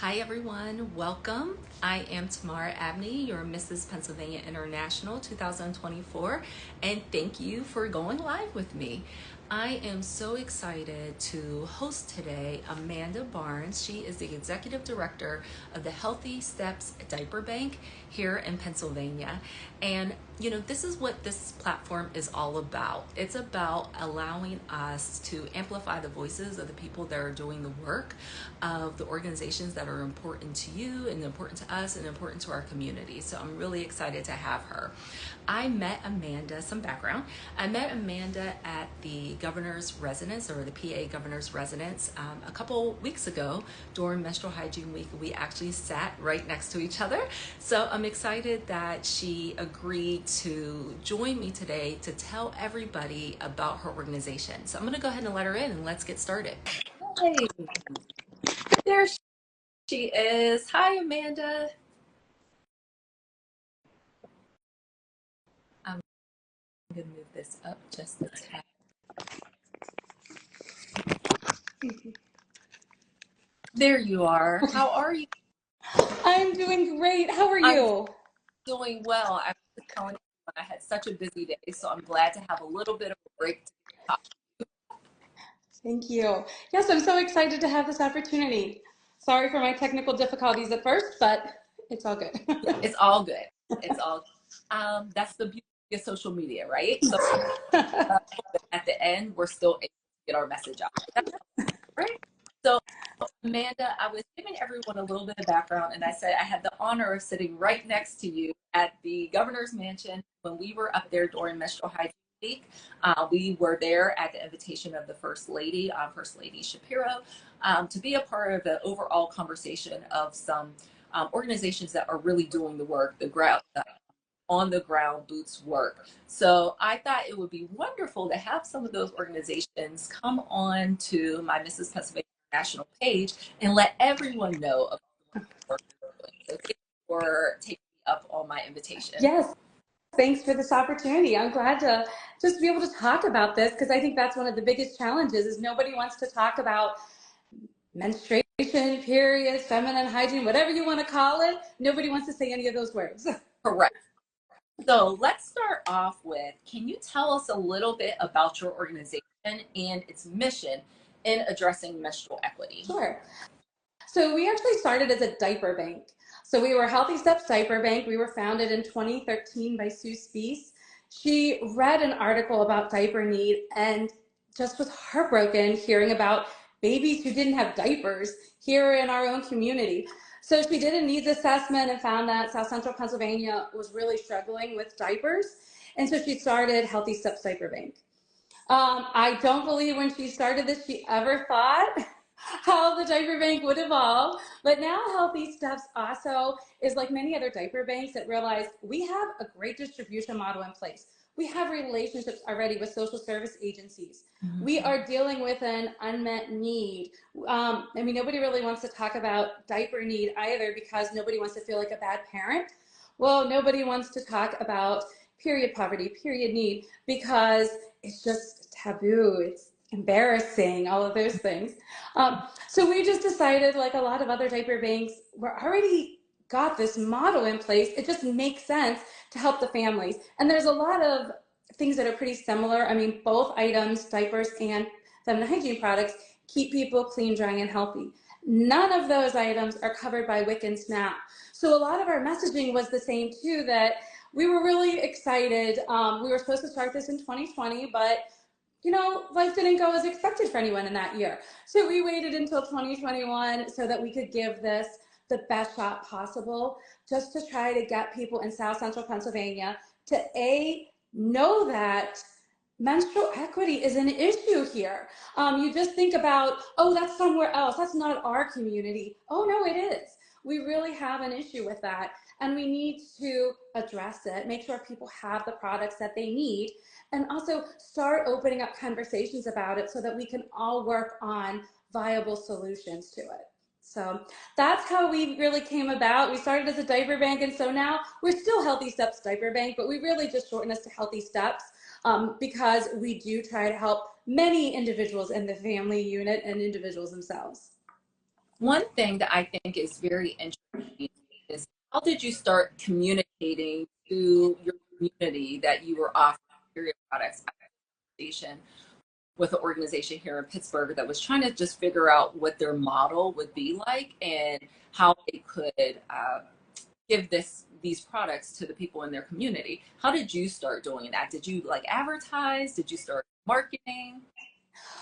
Hi everyone, welcome. I am Tamara Abney, your Mrs. Pennsylvania International 2024, and thank you for going live with me. I am so excited to host today Amanda Barnes. She is the Executive Director of the Healthy Steps Diaper Bank here in Pennsylvania. And this is what this platform is all about. It's about allowing us to amplify the voices of the people that are doing the work, of the organizations that are important to you and important to us and important to our community. So I'm really excited to have her. I met Amanda, some background. I met Amanda at the governor's residence, or the PA governor's residence, a couple weeks ago during menstrual hygiene week. We actually sat right next to each other. So I'm excited that she agreed to join me today to tell everybody about her organization. So I'm going to go ahead and let her in and let's get started. Hey, there she is. Hi, Amanda. I'm going to move this up just a tad. There you are. How are you? I'm doing great. How are I'm you? doing well. I was telling you I had such a busy day, so I'm glad to have a little bit of a break to talk. Thank you. Yes, I'm so excited to have this opportunity. Sorry for my technical difficulties at first, but it's all good. It's all good. It's all that's the beauty of social media, right? So at the end, we're still able to get our message out. Right? So, Amanda, I was giving everyone a little bit of background, and I said I had the honor of sitting right next to you at the governor's mansion when we were up there during menstrual hygiene week. We were there at the invitation of the First Lady, First Lady Shapiro, to be a part of the overall conversation of some organizations that are really doing the work, the on the ground boots work. So I thought it would be wonderful to have some of those organizations come on to my Mrs. Pennsylvania National page and let everyone know about the work they're doing. So thank you for taking me up on my invitation. Yes, thanks for this opportunity. I'm glad to just be able to talk about this because I think that's one of the biggest challenges is nobody wants to talk about menstruation, periods, feminine hygiene, whatever you want to call it. Nobody wants to say any of those words. Correct. So let's start off with, can you tell us a little bit about your organization and its mission in addressing menstrual equity? Sure. So we actually started as a diaper bank. So we were Healthy Steps Diaper Bank. We were founded in 2013 by Sue Spees. She read an article about diaper need and just was heartbroken hearing about babies who didn't have diapers here in our own community. So she did a needs assessment and found that South Central Pennsylvania was really struggling with diapers. And so she started Healthy Steps Diaper Bank. I don't believe when she started this, she ever thought how the diaper bank would evolve. But now Healthy Steps also is like many other diaper banks that realize we have a great distribution model in place. We have relationships already with social service agencies. Mm-hmm. We are dealing with an unmet need. I mean, nobody really wants to talk about diaper need either because nobody wants to feel like a bad parent. Well, nobody wants to talk about period poverty, period need, because it's just taboo. It's embarrassing, all of those things. So we just decided, like a lot of other diaper banks, we're already got this model in place. It just makes sense to help the families. And there's a lot of things that are pretty similar. I mean, both items, diapers and feminine hygiene products, keep people clean, dry, and healthy. None of those items are covered by WIC and SNAP. So a lot of our messaging was the same too, that we were really excited. We were supposed to start this in 2020, but life didn't go as expected for anyone in that year. So we waited until 2021 so that we could give this the best shot possible, just to try to get people in South Central Pennsylvania to know that menstrual equity is an issue here. You just think about, oh, that's somewhere else. That's not our community. Oh, no, it is. We really have an issue with that. And we need to address it, make sure people have the products that they need, and also start opening up conversations about it so that we can all work on viable solutions to it. So that's how we really came about. We started as a diaper bank, and so now we're still Healthy Steps Diaper Bank, but we really just shortened us to Healthy Steps because we do try to help many individuals in the family unit and individuals themselves. One thing that I think is very interesting is how did you start communicating to your community that you were offering period products? I had a conversation with an organization here in Pittsburgh that was trying to just figure out what their model would be like and how they could give these products to the people in their community. How did you start doing that? Did you like advertise? Did you start marketing?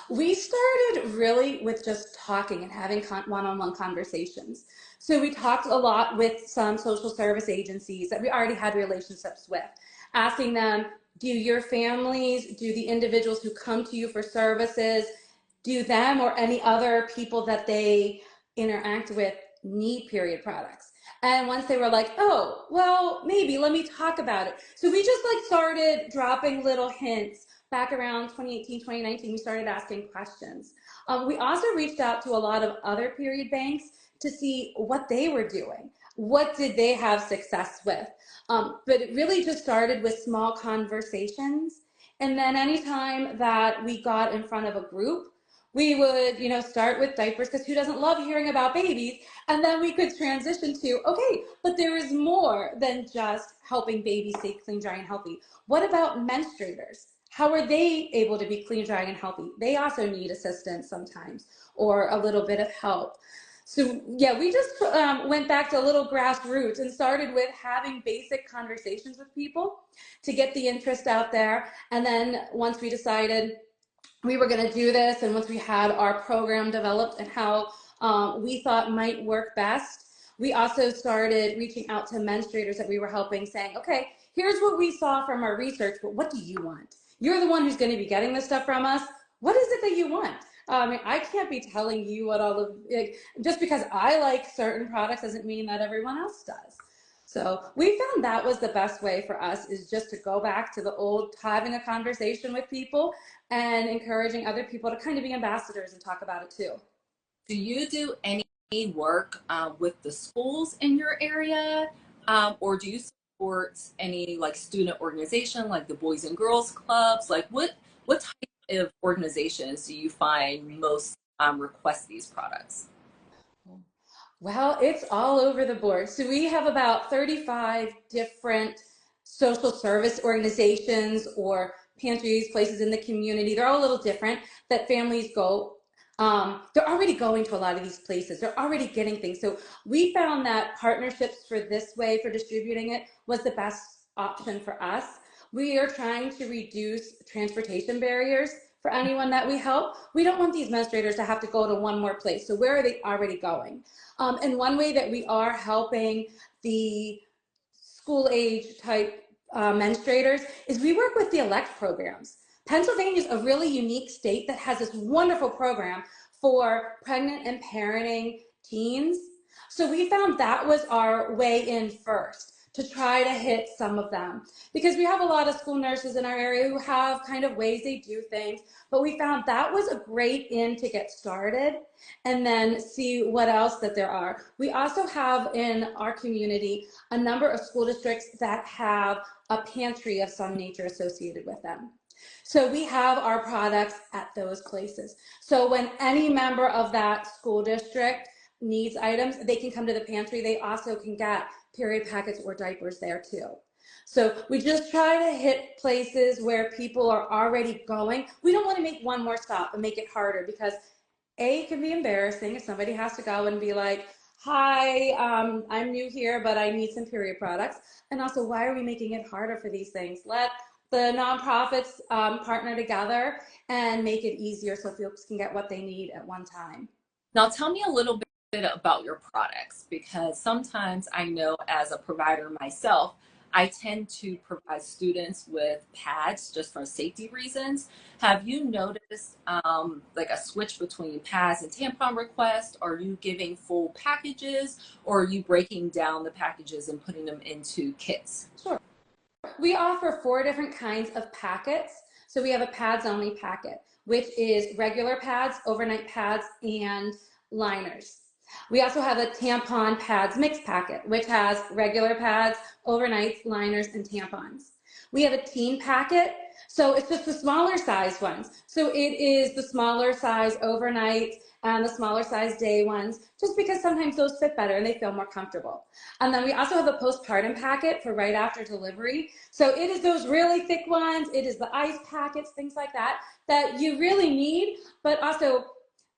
We started really with just talking and having one-on-one conversations. So we talked a lot with some social service agencies that we already had relationships with, asking them, do your families, do the individuals who come to you for services, do them or any other people that they interact with need period products? And once they were like, oh, well, maybe let me talk about it. So we just like started dropping little hints. Back around 2018, 2019, we started asking questions. We also reached out to a lot of other period banks to see what they were doing. What did they have success with? But it really just started with small conversations. And then anytime that we got in front of a group, we would, start with diapers, because who doesn't love hearing about babies? And then we could transition to, okay, but there is more than just helping babies stay clean, dry, and healthy. What about menstruators? How are they able to be clean, dry, and healthy? They also need assistance sometimes, or a little bit of help. So yeah, we just went back to a little grassroots and started with having basic conversations with people to get the interest out there. And then once we decided we were going to do this, and once we had our program developed and how we thought might work best, we also started reaching out to menstruators that we were helping, saying, okay, here's what we saw from our research, but what do you want? You're the one who's going to be getting this stuff from us. What is it that you want? I can't be telling you what all of, just because I like certain products doesn't mean that everyone else does. So we found that was the best way for us, is just to go back to the old, having a conversation with people and encouraging other people to kind of be ambassadors and talk about it too. Do you do any work with the schools in your area, or do you support any like student organization, like the Boys and Girls Clubs? Like what type of organizations do you find most request these products? Well, it's all over the board. So we have about 35 different social service organizations or pantries, places in the community. They're all a little different that families go. They're already going to a lot of these places. They're already getting things. So we found that partnerships for this way, for distributing it, was the best option for us. We are trying to reduce transportation barriers for anyone that we help. We don't want these menstruators to have to go to one more place. So where are they already going? And one way that we are helping the school age type menstruators is we work with the ELECT programs. Pennsylvania is a really unique state that has this wonderful program for pregnant and parenting teens. So we found that was our way in first, to try to hit some of them, because we have a lot of school nurses in our area who have kind of ways they do things, but we found that was a great in to get started and then see what else that there are. We also have in our community a number of school districts that have a pantry of some nature associated with them. So we have our products at those places. So when any member of that school district needs items, they can come to the pantry. They also can get period packets or diapers there too. So we just try to hit places where people are already going. We don't want to make one more stop and make it harder, because it can be embarrassing if somebody has to go and be like, hi, I'm new here, but I need some period products. And also, why are we making it harder for these things? Let the nonprofits partner together and make it easier so folks can get what they need at one time. Now tell me a little bit about your products, because sometimes I know as a provider myself, I tend to provide students with pads just for safety reasons. Have you noticed like a switch between pads and tampon requests? Are you giving full packages, or are you breaking down the packages and putting them into kits? Sure. We offer 4 different kinds of packets. So we have a pads only packet, which is regular pads, overnight pads, and liners. We also have a tampon pads mixed packet, which has regular pads, overnights, liners, and tampons. We have a teen packet, So it's just the smaller size ones. So it is the smaller size overnight and the smaller size day ones, just because sometimes those fit better and they feel more comfortable. And then we also have a postpartum packet for right after delivery. So it is those really thick ones. It is the ice packets, things like that, that you really need, but also,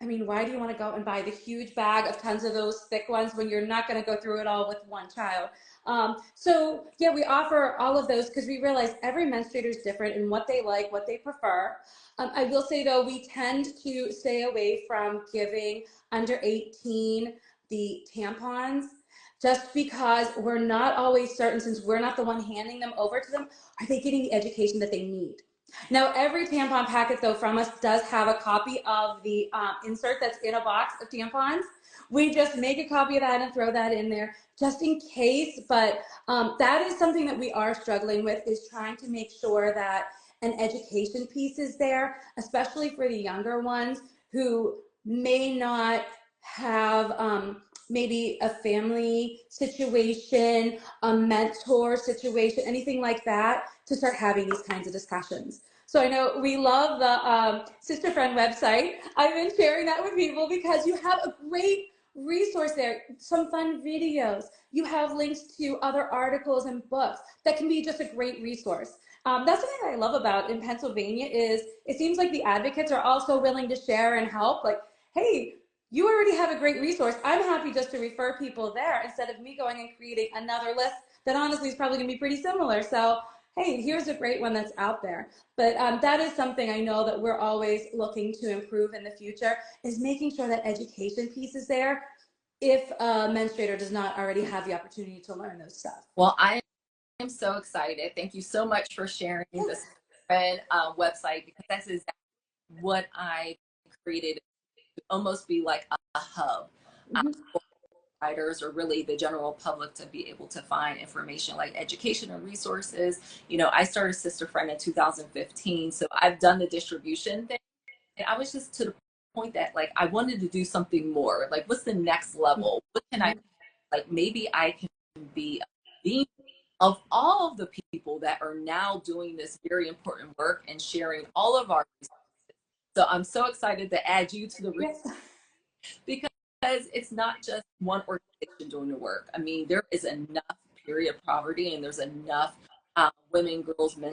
I mean, why do you want to go and buy the huge bag of tons of those thick ones when you're not going to go through it all with one child? So yeah, we offer all of those because we realize every menstruator is different in what they like, what they prefer. I will say though, we tend to stay away from giving under 18 the tampons, just because we're not always certain, since we're not the one handing them over to them, are they getting the education that they need? Now, every tampon packet, though, from us does have a copy of the insert that's in a box of tampons. We just make a copy of that and throw that in there just in case. But that is something that we are struggling with, is trying to make sure that an education piece is there, especially for the younger ones who may not have maybe a family situation, a mentor situation, anything like that, to start having these kinds of discussions. So I know we love the Sister Friend website. I've been sharing that with people because you have a great resource there, some fun videos. You have links to other articles and books that can be just a great resource. That's something that I love about in Pennsylvania, is it seems like the advocates are also willing to share and help. Like, hey, you already have a great resource. I'm happy just to refer people there instead of me going and creating another list that honestly is probably going to be pretty similar. So hey, here's a great one that's out there. But that is something I know that we're always looking to improve in the future, is making sure that education piece is there if a menstruator does not already have the opportunity to learn those stuff. Well, I am so excited. Thank you so much for sharing this website, because that's exactly what I created, to almost be like a hub. For providers, or really the general public, to be able to find information like education and resources. I started Sister Friend in 2015, so I've done the distribution thing, and I was just to the point that, like, I wanted to do something more. Like, what's the next level? What can I, like, maybe I can be a being of all of the people that are now doing this very important work and sharing all of our resources. So I'm so excited to add you to the Yes. because it's not just one organization doing the work. I mean, there is enough period poverty, and there's enough women, girls, men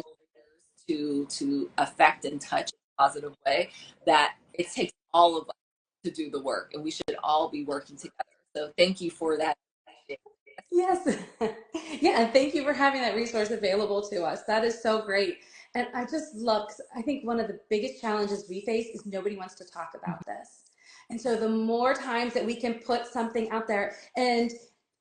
to affect and touch in a positive way, that it takes all of us to do the work, and we should all be working together. So thank you for that. Yes. Yeah, and thank you for having that resource available to us. That is so great. And I just love, 'cause I think one of the biggest challenges we face is nobody wants to talk about this. And so the more times that we can put something out there, and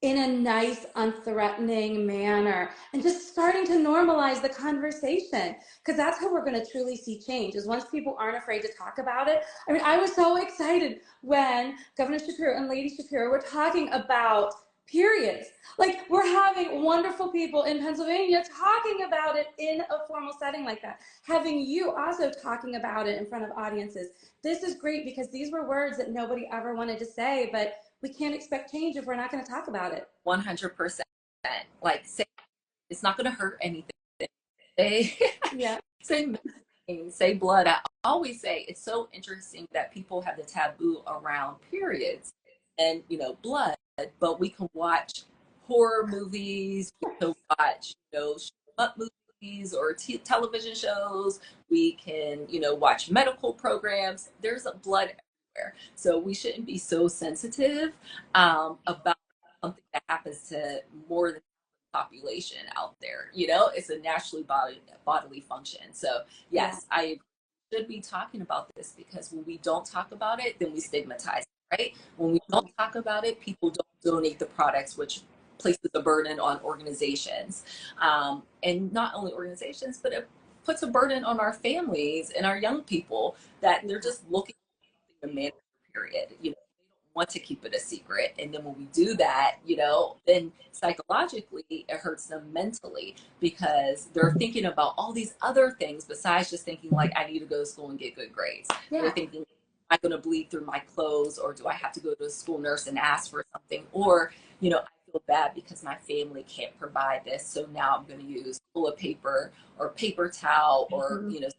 in a nice, unthreatening manner, and just starting to normalize the conversation, because that's how we're going to truly see change, is once people aren't afraid to talk about it. I mean, I was so excited when Governor Shapiro and Lady Shapiro were talking about periods. Like, we're having wonderful people in Pennsylvania talking about it in a formal setting like that. Having you also talking about it in front of audiences. This is great, because these were words that nobody ever wanted to say, but we can't expect change if we're not going to talk about it. 100%. Like, say, it's not going to hurt anything. Say, Yeah. say blood. I always say it's so interesting that people have the taboo around periods and blood, but we can watch horror movies, we can watch up movies or television shows, we can watch medical programs. There's a blood everywhere, so we shouldn't be so sensitive about something that happens to more than population out there. It's a naturally bodily function. So Yeah. yes, I should be talking about this, because when we don't talk about it, then we stigmatize it, right? When we don't talk about it, people don't donate the products, which places a burden on organizations, and not only organizations, but it puts a burden on our families and our young people, that they're just looking to manage their period. They don't want to keep it a secret, and then when we do that, then psychologically it hurts them mentally, because they're thinking about all these other things besides just thinking, like, I need to go to school and get good grades. They're Yeah. thinking, am I going to bleed through my clothes, or do I have to go to a school nurse and ask for something, or I feel feel bad because my family can't provide this, so now I'm going to use toilet paper or paper towel or, Mhm.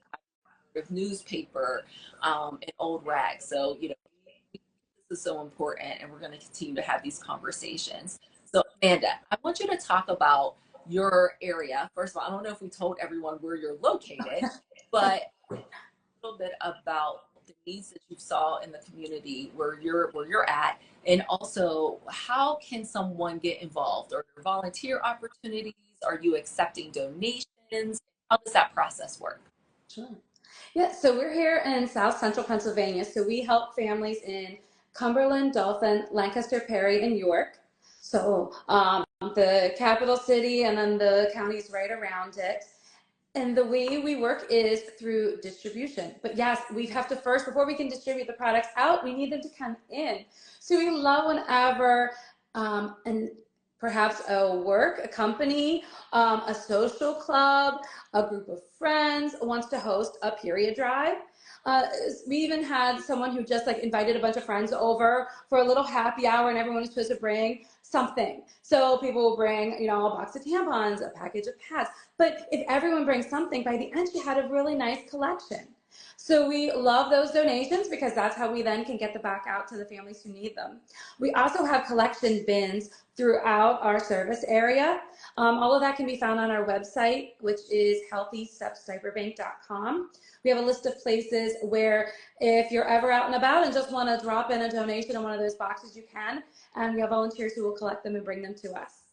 newspaper, and old rags. So, this is so important, and we're going to continue to have these conversations. So, Amanda, I want you to talk about your area. First of all, I don't know if we told everyone where you're located, but a little bit about the needs that you saw in the community where you're at, and also how can someone get involved? Are there volunteer opportunities? Are you accepting donations? How does that process work? Sure. Yeah, so we're here in South Central Pennsylvania. So we help families in Cumberland, Dolphin, Lancaster, Perry, and York. So the capital city and then the counties right around it. And the way we work is through distribution. But yes, we have to first, before we can distribute the products out, we need them to come in. So we love whenever, and perhaps a company, a social club, a group of friends wants to host a period drive. Uh, we even had someone who just like invited a bunch of friends over for a little happy hour, and everyone was supposed to bring something. So people will bring, a box of tampons, a package of pads. But if everyone brings something, by the end, she had a really nice collection. So we love those donations because that's how we then can get them back out to the families who need them. We also have collection bins throughout our service area. All of that can be found on our website, which is healthystepsdiaperbank.com. We have a list of places where if you're ever out and about and just want to drop in a donation in one of those boxes, you can. And we have volunteers who will collect them and bring them to us.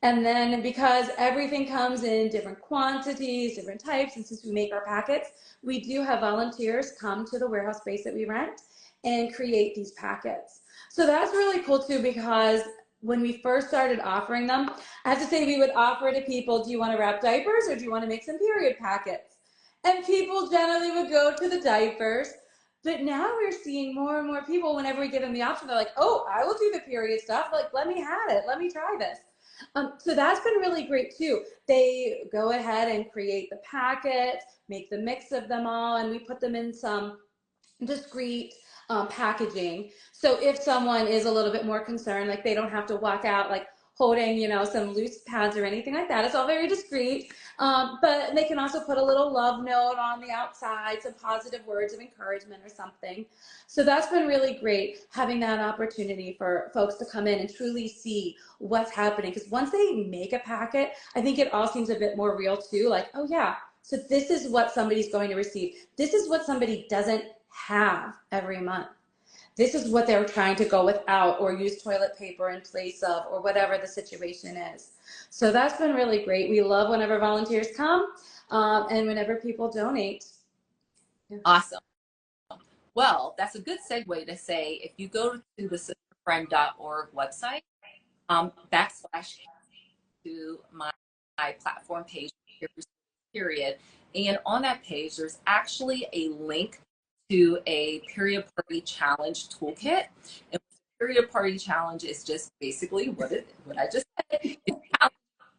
And then because everything comes in different quantities, different types, and since we make our packets, we do have volunteers come to the warehouse space that we rent and create these packets. So that's really cool too, because when we first started offering them, I have to say we would offer to people, do you want to wrap diapers or do you want to make some period packets? And people generally would go to the diapers. But now we're seeing more and more people, whenever we give them the option, they're like, oh, I will do the period stuff. Like, let me have it. Let me try this. So that's been really great too. They go ahead and create the packet, make the mix of them all, and we put them in some discreet packaging. So if someone is a little bit more concerned, like they don't have to walk out like holding, some loose pads or anything like that. It's all very discreet. But they can also put a little love note on the outside, some positive words of encouragement or something. So that's been really great, having that opportunity for folks to come in and truly see what's happening. Because once they make a packet, I think it all seems a bit more real too. Like, oh yeah, so this is what somebody's going to receive. This is what somebody doesn't have every month. This is what they're trying to go without or use toilet paper in place of, or whatever the situation is. So that's been really great. We love whenever volunteers come, and whenever people donate. Yeah. Awesome. Well, that's a good segue to say if you go to the sisterfriend.org website, backslash to my platform page, period. And on that page, there's actually a link to a period party challenge toolkit. And the period party challenge is just basically what I just said. It's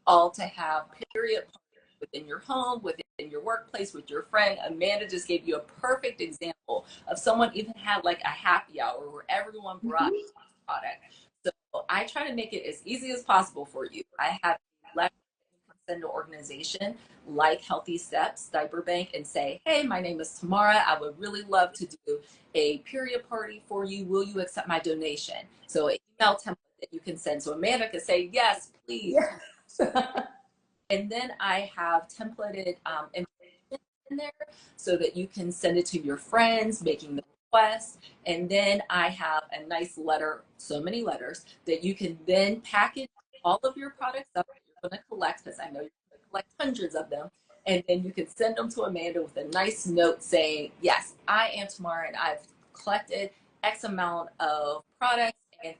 all to have period parties within your home, within your workplace, with your friend. Amanda just gave you a perfect example of someone even had like a happy hour where everyone brought Mhm. product. So I try to make it as easy as possible for you. I have a letter that you can send to an organization like Healthy Steps Diaper Bank and say, hey, my name is Tamara. I would really love to do a period party for you. Will you accept my donation? So an email template that you can send. So Amanda can say, yes, please. Yeah. And then I have templated information in there so that you can send it to your friends, making the request. And then I have a nice letter, so many letters, that you can then package all of your products up that you're going to collect, because I know you're going to collect hundreds of them. And then you can send them to Amanda with a nice note saying, yes, I am Tamara and I've collected X amount of products and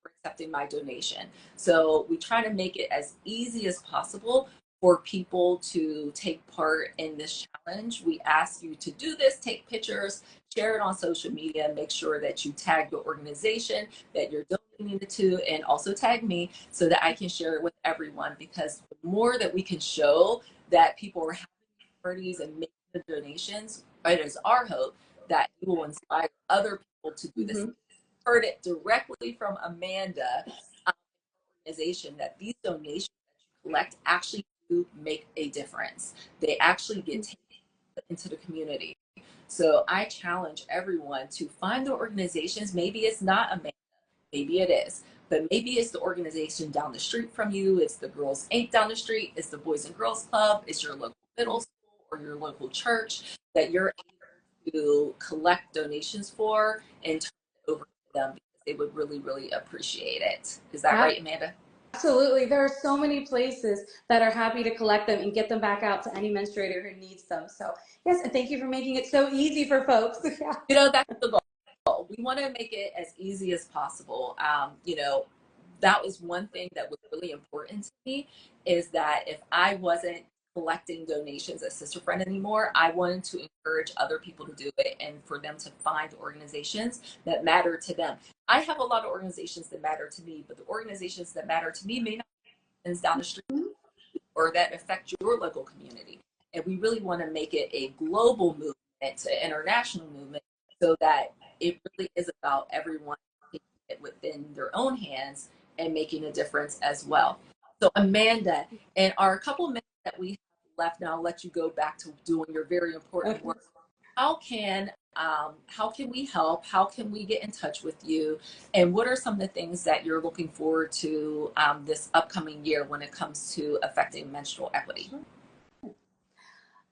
for accepting my donation. So we try to make it as easy as possible for people to take part in this challenge. We ask you to do this, take pictures, share it on social media, make sure that you tag your organization that you're donating it to, and also tag me so that I can share it with everyone. Because the more that we can show that people are having parties and making the donations, it is our hope that you will inspire other people to do this. Mhm. Heard it directly from Amanda organization that these donations that you collect actually do make a difference. They actually get taken into the community. So I challenge everyone to find the organizations. Maybe it's not a man, maybe it is, but maybe it's the organization down the street from you. It's the Girls Inc. down the street. It's the Boys and Girls Club. It's your local middle school or your local church that you're able to collect donations for and turn it over to them because they would really, really appreciate it. Is that right, Amanda? Absolutely. There are so many places that are happy to collect them and get them back out to any menstruator who needs them. So, yes, and thank you for making it so easy for folks. That's the goal. We want to make it as easy as possible. That was one thing that was really important to me is that if I wasn't collecting donations as Sister Friend anymore, I wanted to encourage other people to do it and for them to find organizations that matter to them. I have a lot of organizations that matter to me, but the organizations that matter to me may not be down the street or that affect your local community. And we really want to make it a global movement, an international movement, so that it really is about everyone taking it within their own hands and making a difference as well. So Amanda, in our couple of minutes that we have left now, I'll let you go back to doing your very important work. How can we help? How can we get in touch with you? And what are some of the things that you're looking forward to this upcoming year when it comes to affecting menstrual equity?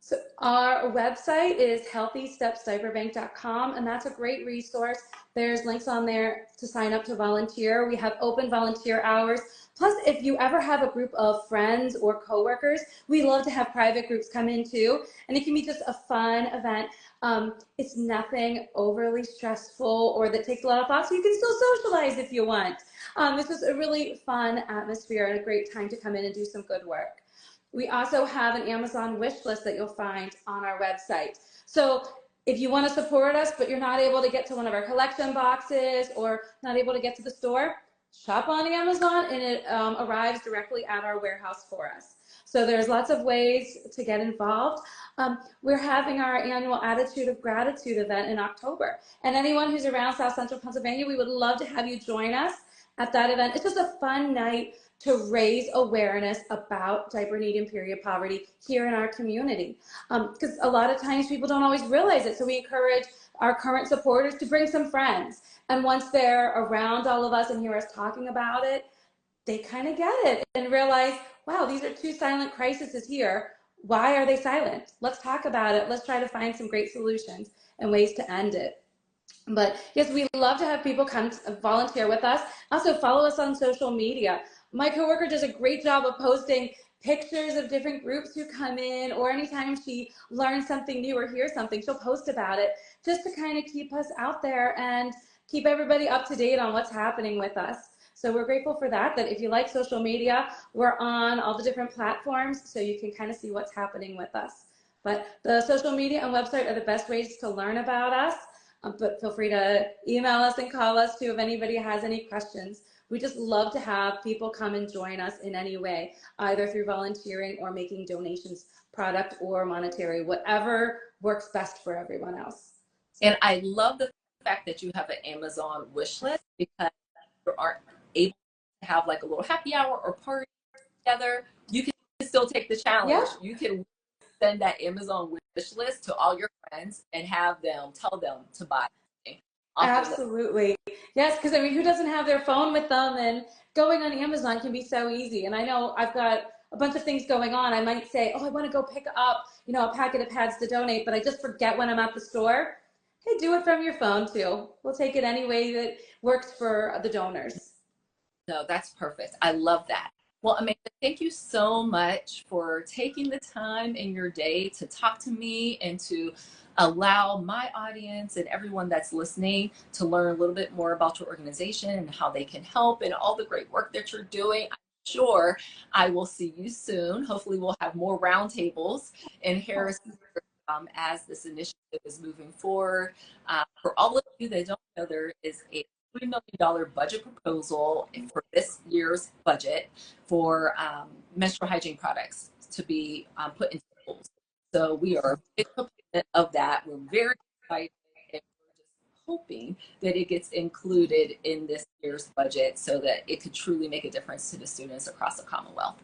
So our website is healthystepsdiaperbank.com, and that's a great resource. There's links on there to sign up to volunteer. We have open volunteer hours. Plus, if you ever have a group of friends or coworkers, we love to have private groups come in too, and it can be just a fun event. It's nothing overly stressful or that takes a lot of thought, so you can still socialize if you want. It's just a really fun atmosphere and a great time to come in and do some good work. We also have an Amazon wish list that you'll find on our website. So if you want to support us, but you're not able to get to one of our collection boxes or not able to get to the store, shop on Amazon and it arrives directly at our warehouse for us. So there's lots of ways to get involved. We're having our annual Attitude of Gratitude event in October. And anyone who's around South Central Pennsylvania, we would love to have you join us at that event. It's just a fun night to raise awareness about diaper need and period poverty here in our community. Because a lot of times people don't always realize it. So we encourage our current supporters to bring some friends. And once they're around all of us and hear us talking about it, they kind of get it and realize, wow, these are two silent crises here. Why are they silent? Let's talk about it. Let's try to find some great solutions and ways to end it. But yes, we love to have people come volunteer with us. Also, follow us on social media. My coworker does a great job of posting pictures of different groups who come in, or anytime she learns something new or hears something, she'll post about it just to kind of keep us out there and keep everybody up to date on what's happening with us. So we're grateful for that, that if you like social media, we're on all the different platforms so you can kind of see what's happening with us. But the social media and website are the best ways to learn about us. But feel free to email us and call us too if anybody has any questions. We just love to have people come and join us in any way, either through volunteering or making donations, product or monetary, whatever works best for everyone else. And I love the fact that you have an Amazon wish list because you aren't able to have like a little happy hour or party together. You can still take the challenge. Yeah. You can send that Amazon wish list to all your friends and have them tell them to buy. Absolutely. Yes, because I mean, who doesn't have their phone with them? And going on Amazon can be so easy. And I know I've got a bunch of things going on. I might say, oh, I want to go pick up, a packet of pads to donate, but I just forget when I'm at the store. Hey, do it from your phone too. We'll take it any way that works for the donors. No, that's perfect. I love that. Well, Amanda, thank you so much for taking the time in your day to talk to me and to allow my audience and everyone that's listening to learn a little bit more about your organization and how they can help and all the great work that you're doing. I'm sure I will see you soon. Hopefully, we'll have more roundtables in Harris as this initiative is moving forward. For all of you that don't know, there is a $3 million budget proposal for this year's budget for menstrual hygiene products to be put into schools. So we are a big proponent of that. We're very excited and we're just hoping that it gets included in this year's budget so that it could truly make a difference to the students across the Commonwealth.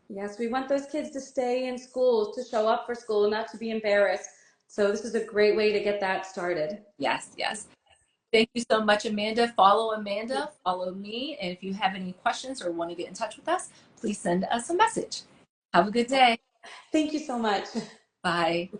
Yes, we want those kids to stay in school, to show up for school, not to be embarrassed. So this is a great way to get that started. Yes, yes. Thank you so much, Amanda. Follow Amanda, follow me. And if you have any questions or want to get in touch with us, please send us a message. Have a good day. Thank you so much. Bye.